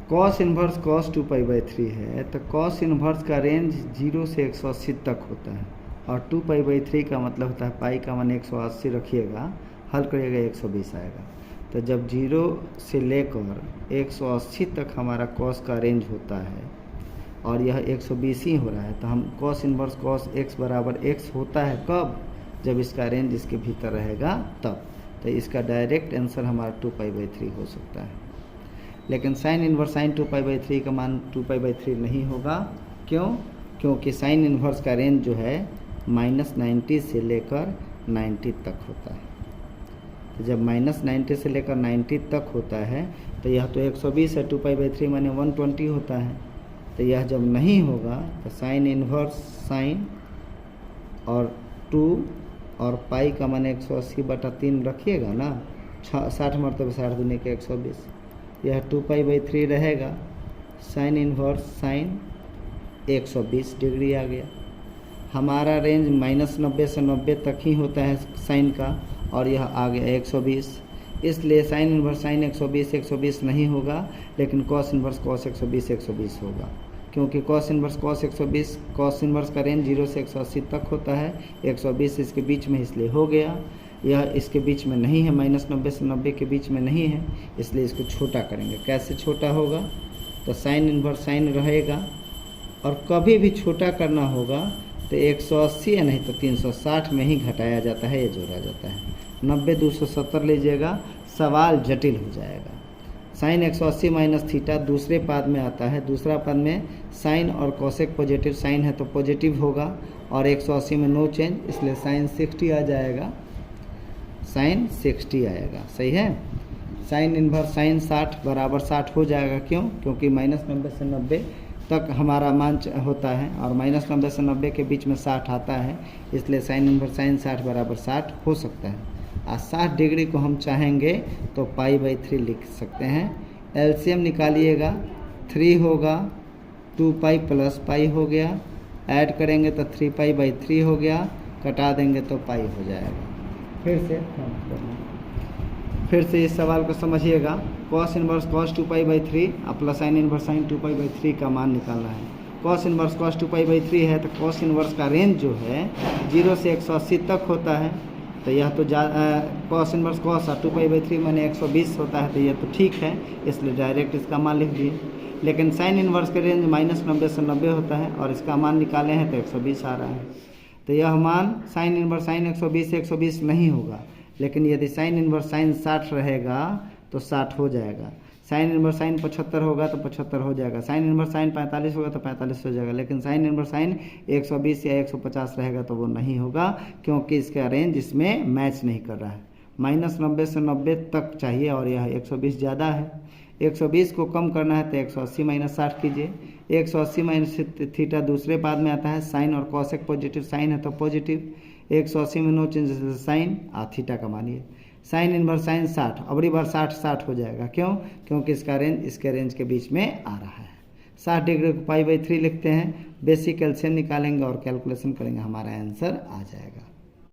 Cos inverse cos 2π/3 है, तो cos inverse का रेंज 0 से 180 तक होता है, और 2π/3 का मतलब होता है पाई का मान 180 रखिएगा, हल करिएगा 120 आएगा। तो जब 0 से लेकर 180 तक हमारा कॉस का रेंज होता है और यह 120 ही हो रहा है, तो हम कॉस इन्वर्स कॉस x बराबर x होता है कब? जब इसका रेंज इसके भीतर रहेगा तब। तो इसका डायरेक्ट आंसर हमारा 2π/3 हो सकता है। लेकिन साइन इन्वर्स साइन 2π/3 का मान 2π/3 नहीं होगा। क्यों? क्योंकि साइन इन्वर्स का रेंज जो है -90 से लेकर 90 तक होता है। तो जब -90 से लेकर 90 तक होता है तो यह तो 120 है, 2π/3 माने 120 होता है। तो यह जब नहीं होगा तो साइन इन्वर्स साइन और 2 और पाई का मान 180/3 रखिएगा ना, 60 मरतबे 60 दूनी के 120, यह 2π/3 रहेगा। साइन इन्वर्स साइन 120 डिग्री आ गया। हमारा रेंज -90 से 90 तक ही होता है साइन का, और यह आ गया 120, इसलिए साइन इन्वर्स साइन 120 नहीं होगा, लेकिन कॉस इन्वर्स कॉस 120 होगा। क्योंकि cos inverse cos 120 cos inverse का रेंज 0 से 180 तक होता है, 120 इसके बीच में इसलिए हो गया। यह इसके बीच में नहीं है, -90 से 90 के बीच में नहीं है, इसलिए इसको छोटा करेंगे। कैसे छोटा होगा? तो साइन इन्वर्स साइन रहेगा, और कभी भी छोटा करना होगा तो 180 या नहीं तो 360 में ही घटाया जाता है, ये जोड़ा जाता है। 90 270 लीजिएगा, सवाल जटिल हो जाएगा। साइन 180 माइनस थीटा दूसरे पद में आता है, दूसरा पद में साइन और कोसेक पॉजिटिव, साइन है तो पॉजिटिव होगा, और 180 में नो चेंज, इसलिए साइन 60 आ जाएगा, साइन 60 आएगा। सही है। साइन इन्वर्स साइन 60 बराबर 60 हो जाएगा। क्यों? क्योंकि -90 से 90 तक हमारा मान होता है, और -90 से 90 के बीच में 60 आता है, इसलिए साइन इन्वर्स साइन 60 बराबर 60 हो सकता है। 60 डिग्री को हम चाहेंगे तो π/3 लिख सकते हैं। एलसीएम निकालिएगा, 3 होगा, 2π + π हो गया, ऐड करेंगे तो 3π/3 हो गया, कटा देंगे तो π हो जाएगा। फिर से इस सवाल को समझिएगा। Cos inverse cos 2π/3 plus sine inverse sine 2π/3 का मान निकालना है। कॉस इन्वर्स कॉस 2π/3 है, तो कॉस इन्वर्स का रेंज जो है 0 से 180 तक होता है, तो यह तो कॉस इन्वर्स कॉस 2π/3 माने 120 होता है, तो यह तो ठीक है, इसलिए डायरेक्ट इसका मान लिख दिए। लेकिन साइन इन्वर्स का रेंज -90 से 90 होता है, और इसका मान निकाले हैं तो 120 आ रहा है। तो यह मान साइन इन्वर्स साइन 120 नहीं होगा, लेकिन यदि साइन इन्वर्स साइन 60 रहेगा तो 60 हो जाएगा। साइन इन्वर्स साइन 75 होगा तो 75 हो जाएगा। साइन इन्वर्स साइन 45 होगा तो 45 हो जाएगा। लेकिन साइन इन्वर्स साइन 120 या 150 रहेगा तो वो नहीं होगा, क्योंकि इसका रेंज इसमें मैच नहीं कर रहा है। -90 से 90 तक चाहिए, और यह 120 ज़्यादा है। 120 को कम करना है तो 180 - 60 कीजिए। 180 माइनस थीटा दूसरे पद में आता है, साइन और कॉसेक पॉजिटिव, साइन है तो पॉजिटिव, 180 में नो चेंज साइन थीटा का मानिए। साइन इन्वर्स साइन 60, अबरी बार 60 हो जाएगा। क्यों? क्योंकि इसका रेंज इसके रेंज के बीच में आ रहा है। 60 डिग्री को π/3 लिखते हैं, बेसिक एलसीएम निकालेंगे और कैलकुलेशन करेंगे, हमारा आंसर आ जाएगा।